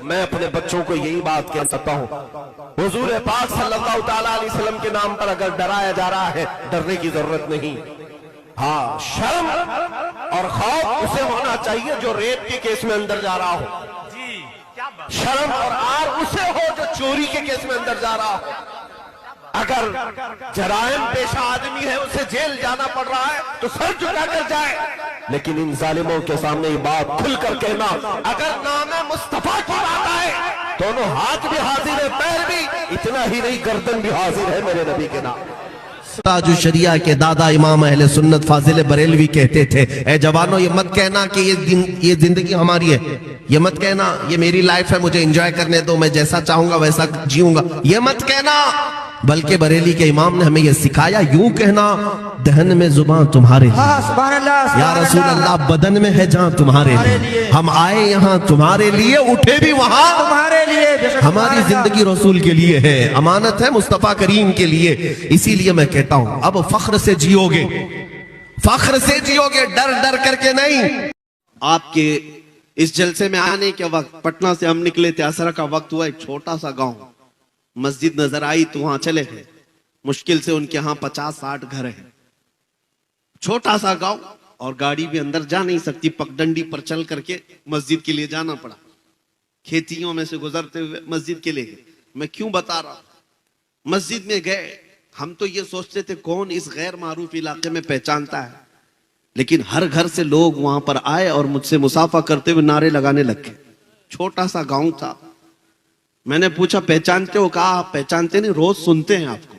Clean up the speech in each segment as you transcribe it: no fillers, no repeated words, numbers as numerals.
मैं अपने बच्चों को यही बात कह सकता हूँ, हुजूर पाक सल्लल्लाहु ताला अलैहि वसल्लम के नाम पर अगर डराया जा रहा है, डरने की जरूरत नहीं। हाँ, शर्म और खौफ उसे होना चाहिए जो रेप के केस में अंदर जा रहा हो। शर्म और आर उसे हो जो चोरी के केस में अंदर जा रहा हो। अगर जराइम पेशा आदमी है, उसे जेल जाना पड़ रहा है तो सर झुकाकर जाए, लेकिन इन जालिमों के सामने ये बात खुलकर कहना, अगर नाम मुस्तफा की बात आए, दोनों हाथ भी हाजिर है, पैर भी, इतना ही नहीं गर्दन भी हाजिर है मेरे नबी के नाम। ताजु शरिया के दादा इमाम अहले सुन्नत फाजिल बरेलवी कहते थे, ए जवानों, ये मत कहना कि ये जिंदगी हमारी है, ये मत कहना ये मेरी लाइफ है, मुझे एंजॉय करने दो, मैं जैसा चाहूंगा वैसा जीऊंगा, ये मत कहना। बल्कि बरेली के इमाम ने हमें यह सिखाया, यूं कहना, दहन में जुबान तुम्हारे लिए, या रसूल अल्लाह, बदन में है जहां तुम्हारे लिए, हम आए यहाँ तुम्हारे लिए, उठे भी वहां तुम्हारे लिए, हमारी जिंदगी रसूल के लिए है, अमानत है मुस्तफा करीम के लिए। इसीलिए मैं कहता हूं, अब फख्र से जियोगे, फख्र से जियोगे, डर डर करके नहीं। आपके इस जलसे में आने के वक्त पटना से हम निकले थे, असर का वक्त हुआ, एक छोटा सा गांव, मस्जिद नजर आई तो वहां चले गए। मुश्किल से उनके यहाँ 50-60 घर हैं, छोटा सा गांव, और गाड़ी भी अंदर जा नहीं सकती, पगडंडी पर चल करके मस्जिद के लिए जाना पड़ा। खेतियों में से गुजरते हुए मस्जिद के लिए गए। मैं क्यों बता रहा, मस्जिद में गए, हम तो ये सोचते थे कौन इस गैर मारूफ इलाके में पहचानता है, लेकिन हर घर से लोग वहां पर आए और मुझसे मुसाफा करते हुए नारे लगाने लग गए। छोटा सा गांव था। मैंने पूछा पहचानते हो? कहा आप पहचानते नहीं, रोज सुनते हैं आपको।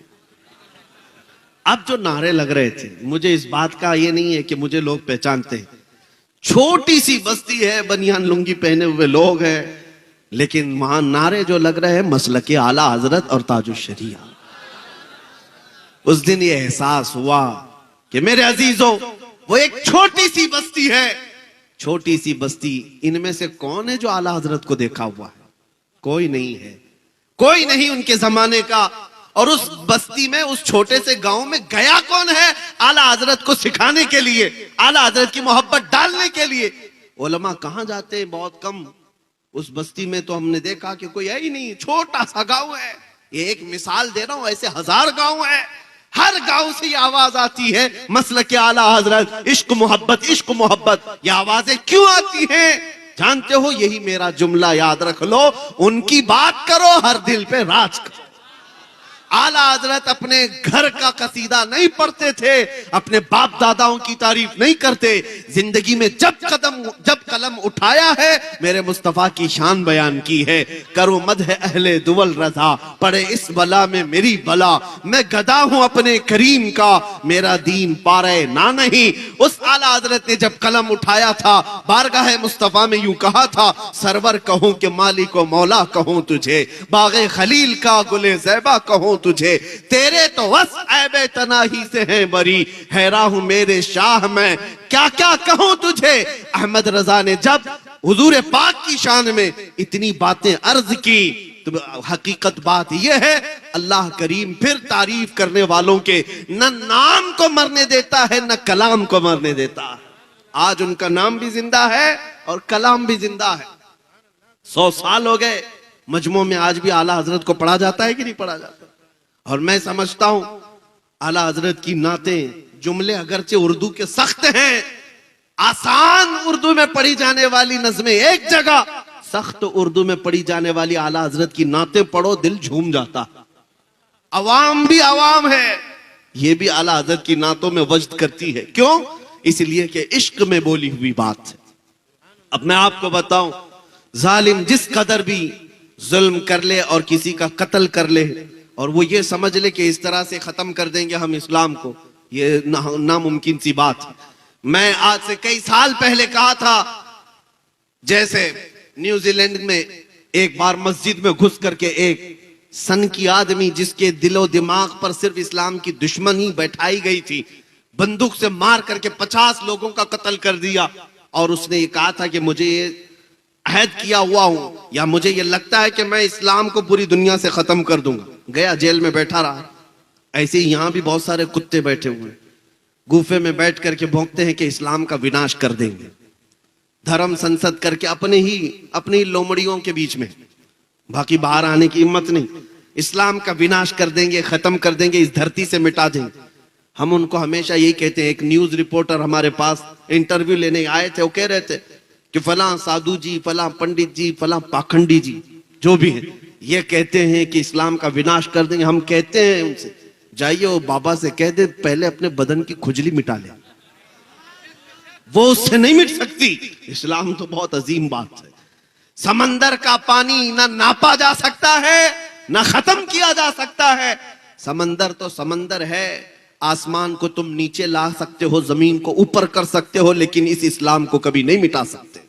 अब जो नारे लग रहे थे, मुझे इस बात का ये नहीं है कि मुझे लोग पहचानते हैं, छोटी सी बस्ती है, बनियान लुंगी पहने हुए लोग हैं, लेकिन वहां नारे जो लग रहे हैं मसलके आला हजरत और ताजुल शरिया। उस दिन ये एहसास हुआ कि मेरे अजीजों, वो एक छोटी सी बस्ती है, छोटी सी बस्ती, इनमें से कौन है जो आला हजरत को देखा हुआ है? कोई नहीं है, कोई नहीं उनके जमाने का। और उस बस्ती में, उस छोटे से गांव में गया कौन है आला हजरत को सिखाने के लिए, आला हजरत की मोहब्बत डालने के लिए? उलमा कहां जाते हैं? बहुत कम। उस बस्ती में तो हमने देखा कि कोई है ही नहीं, छोटा सा गांव है। ये एक मिसाल दे रहा हूं, ऐसे 1000 गांव है, हर गांव से ये आवाज आती है, मसलक आला हजरत, इश्क मोहब्बत, इश्क मोहब्बत। ये आवाजें क्यों आती हैं? जानते हो, यही मेरा जुमला याद रख लो, उनकी बात करो, हर दिल पे राज करो। आला हजरत अपने घर का कसीदा नहीं पढ़ते थे, अपने बाप दादाओं की तारीफ नहीं करते, जिंदगी में जब कलम उठाया है, मेरे मुस्तफा की शान बयान की है। करो मदह अहले दुवल रजा, पड़े इस बला में मेरी बला, मैं गदा हूं अपने करीम का, मेरा दीन पारे ना नहीं। उस आला हजरत ने जब कलम उठाया था, बारगाह मुस्तफा में यूं कहा था, सरवर कहूं कि मालिक व मौला कहूं तुझे, बागे खलील का गुले ज़ैबा कहूं तुझे, तेरे तो वस ऐबे तनाही से है बरी, हैरा हूं मेरे शाह मैं, क्या क्या कहूं तुझे। अहमद रजा ने जब हुजूर पाक की शान में इतनी बातें अर्ज की, तो हकीकत बात यह है, अल्लाह करीम फिर तारीफ करने वालों के न नाम को मरने देता है, न कलाम को मरने देता है। आज उनका नाम भी जिंदा है और कलाम भी जिंदा है। 100 साल हो गए, मजमू में आज भी आला हजरत को पढ़ा जाता है कि नहीं पढ़ा जाता? और मैं समझता हूं आला हजरत की नातें, जुमले अगरचे उर्दू के सख्त हैं, आसान उर्दू में पढ़ी जाने वाली नज़में एक जगह, सख्त उर्दू में पढ़ी जाने वाली आला हजरत की नातें पढ़ो, दिल झूम जाता। अवाम भी अवाम है, ये भी आला हजरत की नातों में वजद करती है। क्यों? इसलिए कि इश्क में बोली हुई बात है। अब मैं आपको बताऊं, जालिम जिस कदर भी जुल्म कर ले और किसी का कत्ल कर ले, और वो ये समझ ले कि इस तरह से खत्म कर देंगे हम इस्लाम को, ये नामुमकिन सी बात है। मैं आज से कई साल पहले कहा था, जैसे न्यूजीलैंड में एक बार मस्जिद में घुस करके एक सन की आदमी, जिसके दिलो दिमाग पर सिर्फ इस्लाम की दुश्मनी बैठाई गई थी, बंदूक से मार करके 50 लोगों का कत्ल कर दिया। और उसने ये कहा था कि मुझे ये अहद किया हुआ हूं, या मुझे ये लगता है कि मैं इस्लाम को पूरी दुनिया से खत्म कर दूंगा। गया, जेल में बैठा रहा। ऐसे ही यहां भी बहुत सारे कुत्ते बैठे हुए हैं, गुफे में बैठ करके भौंकते हैं कि इस्लाम का विनाश कर देंगे। धर्म संसद करके अपनी लोमड़ियों के बीच में, बाकी बाहर आने की हिम्मत नहीं। इस्लाम का विनाश कर देंगे, खत्म कर देंगे, इस धरती से मिटा देंगे। हम उनको हमेशा यही कहते हैं। एक न्यूज रिपोर्टर हमारे पास इंटरव्यू लेने आए थे, वो कह रहे थे कि फला साधु जी, फला पंडित जी, फला पाखंडी जी जो भी है, ये कहते हैं कि इस्लाम का विनाश कर देंगे। हम कहते हैं उनसे, जाइए वो बाबा से कह दे पहले अपने बदन की खुजली मिटा ले, वो उससे नहीं मिट सकती। इस्लाम तो बहुत अजीम बात है। समंदर का पानी ना नापा जा सकता है, ना खत्म किया जा सकता है। समंदर तो समंदर है। आसमान को तुम नीचे ला सकते हो, जमीन को ऊपर कर सकते हो, लेकिन इस इस्लाम को कभी नहीं मिटा सकते।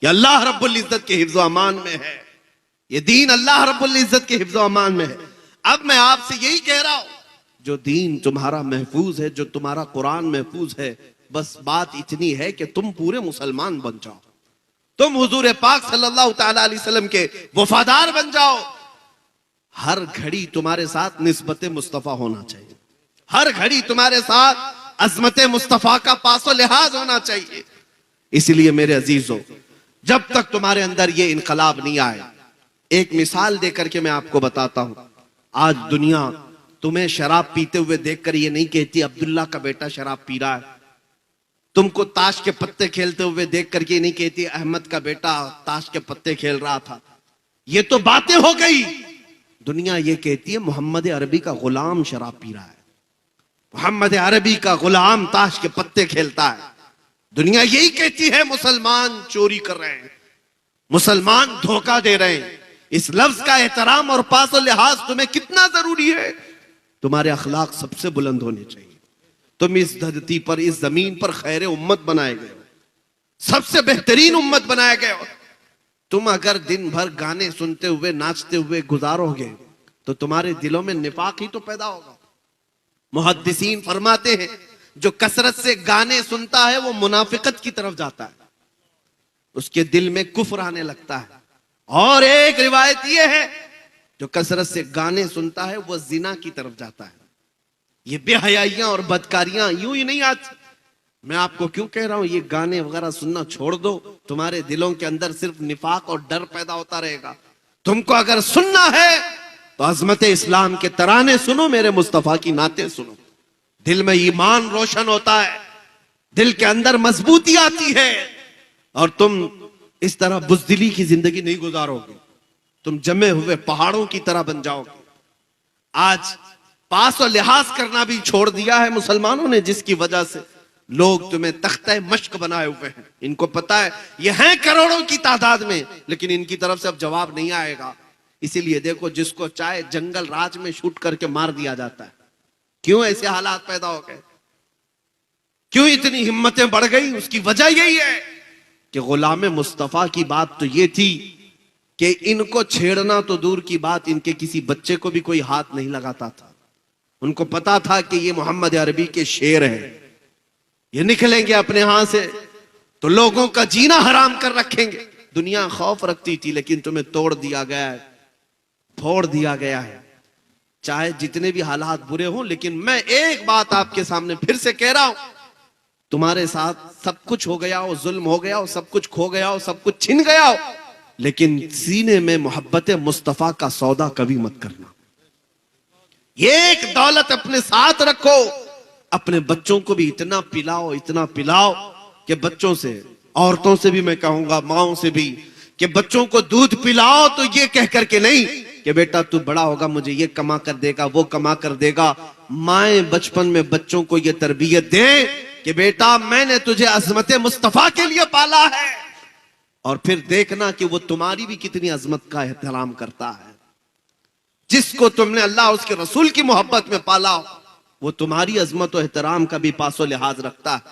ये अल्लाह रब्बुल इज्जत के हिफ्ज़ व अमान में है। ये दीन अल्लाह रब्बुल इज्जत के हिफ्ज़ व अमान में है। अब मैं आपसे यही कह रहा हूं, जो दीन तुम्हारा महफूज है, जो तुम्हारा कुरान महफूज है, बस बात इतनी है कि तुम पूरे मुसलमान बन जाओ, तुम हुजूर पाक सल्लल्लाहु तआला अलैहि वसल्लम के वफादार बन जाओ। हर घड़ी तुम्हारे साथ निस्बत मुस्तफा होना चाहिए, हर घड़ी तुम्हारे साथ अजमत मुस्तफा का पासो लिहाज होना चाहिए। इसलिए मेरे अजीजों, जब तक तुम्हारे अंदर ये इनकलाब नहीं आए, एक मिसाल देकर के मैं आपको बताता हूं। आज दुनिया तुम्हें शराब पीते हुए देखकर ये नहीं कहती अब्दुल्ला का बेटा शराब पी रहा है। तुमको ताश के पत्ते खेलते हुए देख करके नहीं कहती अहमद का बेटा ताश के पत्ते खेल रहा था। ये तो बातें हो गई। दुनिया ये कहती है मोहम्मद अरबी का गुलाम शराब पी रहा है, मोहम्मद अरबी का गुलाम ताश के पत्ते खेलता है। दुनिया यही कहती है मुसलमान चोरी कर रहे हैं, मुसलमान धोखा दे रहे हैं। इस लफ्ज का एहतराम और पास और लिहाज तुम्हें कितना जरूरी है। तुम्हारे अखलाक सबसे बुलंद होने चाहिए। तुम इस धरती पर, इस जमीन पर खैर उम्मत बनाए गए हो, सबसे बेहतरीन उम्मत बनाए गए हो। तुम अगर दिन भर गाने सुनते हुए नाचते हुए गुजारोगे तो तुम्हारे दिलों में निफाक ही तो पैदा होगा। मुहद्दिसीन फरमाते हैं जो कसरत से गाने सुनता है वो मुनाफिकत की तरफ जाता है, उसके दिल में कुफ्र आने लगता है। और एक रिवायत यह है जो कसरत से गाने सुनता है वो जिना की तरफ जाता है। ये बेहयाइयां और बदकारियां यूं ही नहीं आती। मैं आपको क्यों कह रहा हूं ये गाने वगैरह सुनना छोड़ दो, तुम्हारे दिलों के अंदर सिर्फ निफाक और डर पैदा होता रहेगा। तुमको अगर सुनना है तो अजमत इस्लाम के तराने सुनो, मेरे मुस्तफा की नाते सुनो। दिल में ईमान रोशन होता है, दिल के अंदर मजबूती आती है और तुम इस तरह बुज़दिली की जिंदगी नहीं गुजारोगे। तुम जमे हुए पहाड़ों की तरह बन जाओगे। आज पास और लिहाज करना भी छोड़ दिया है मुसलमानों ने, जिसकी वजह से लोग तुम्हें तख्ते मश्क बनाए हुए हैं। इनको पता है ये हैं करोड़ों की तादाद में, लेकिन इनकी तरफ से अब जवाब नहीं आएगा। इसीलिए देखो, जिसको चाहे जंगल राज में शूट करके मार दिया जाता है। क्यों ऐसे हालात पैदा हो गए? क्यों इतनी हिम्मतें बढ़ गई? उसकी वजह यही है कि गुलाम मुस्तफा की बात तो ये थी कि इनको छेड़ना तो दूर की बात, इनके किसी बच्चे को भी कोई हाथ नहीं लगाता था। उनको पता था कि ये मोहम्मद अरबी के शेर है, ये निकलेंगे अपने हाथ से तो लोगों का जीना हराम कर रखेंगे। दुनिया खौफ रखती थी, लेकिन तुम्हें तोड़ दिया गया है, फोड़ दिया गया है। चाहे जितने भी हालात बुरे हों, लेकिन मैं एक बात आपके सामने फिर से कह रहा हूं, तुम्हारे साथ सब कुछ हो गया हो, जुल्म हो गया हो, सब कुछ खो गया हो, सब कुछ छिन गया हो, लेकिन सीने में मोहब्बत मुस्तफा का सौदा कभी मत करना। ये एक दौलत अपने साथ रखो। अपने बच्चों को भी इतना पिलाओ कि बच्चों से, औरतों से भी मैं कहूंगा, माओं से भी, कि बच्चों को दूध पिलाओ तो ये कह करके नहीं कि बेटा तू बड़ा होगा मुझे ये कमा कर देगा, वो कमा कर देगा। माएं बचपन में बच्चों को ये तरबियत दें कि बेटा मैंने तुझे अजमत मुस्तफा के लिए पाला है, और फिर देखना कि वो तुम्हारी भी कितनी अजमत का एहतराम करता है। जिसको तुमने अल्लाह उसके रसूल की मोहब्बत में पाला, वो तुम्हारी अजमत और एहतराम का भी पासो लिहाज रखता है।